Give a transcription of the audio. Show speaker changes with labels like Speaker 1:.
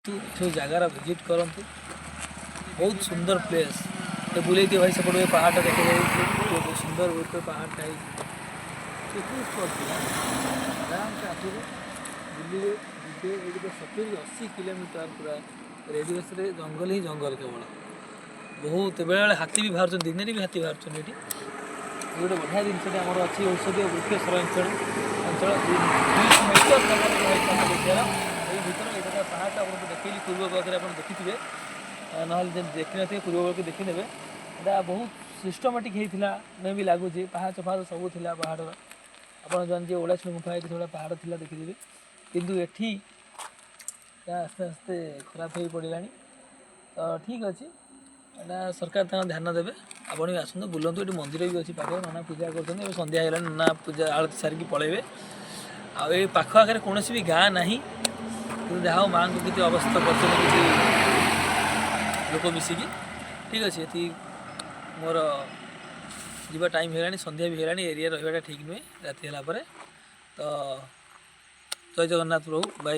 Speaker 1: जो जगार विजिट करूँ बहुत सुंदर प्लेस ये बुले भाई सेपटे पहाड़ देखे बहुत सुंदर बहुत पहाड़ पिकनिक स्पॉट आराम से आसवे बुले ये 70-80 किलोमीटर पूरा रेडियस जंगल ही जंगल केवल बहुत बेले बेले हाथी भी बाहर दिन भी हाथी बाहर ये गोटे बढ़िया जिनस आम अच्छी औषधीय वृक्षेश्वर अंचल अंचल देखिए पहाड़ आप देखी पूर्व भाग में आप देखिए ना देखी ना पूर्व भाग देखीने यहाँ बहुत सिस्टमेटिक होता मैं भी लगुच पहाड़ पहाड़ सब था पहाड़ आप जानते ओडाची गुफा ये थोड़ा पहाड़ था देखिए किंतु एठी आस्ते आस्ते खराब हो पड़ा तो ठीक अच्छे यहाँ सरकार ध्यान देवे आपण भी आसतु बुलतु ये मंदिर भी अच्छी पाखे नाना पूजा कर सन्ध्या है नाना पूजा आरती सारिकी पलैबे आई पाख आगे कौन भी गाँ ना जहाँ माँ को किसी अवस्था कर किसी लोक मिसिकी ठीक अच्छे ये मोर जीवा टाइम है सन्ध्या भी है एरिया रहा ठीक नुहे राति है तो जय जगन्नाथ प्रभु बाय।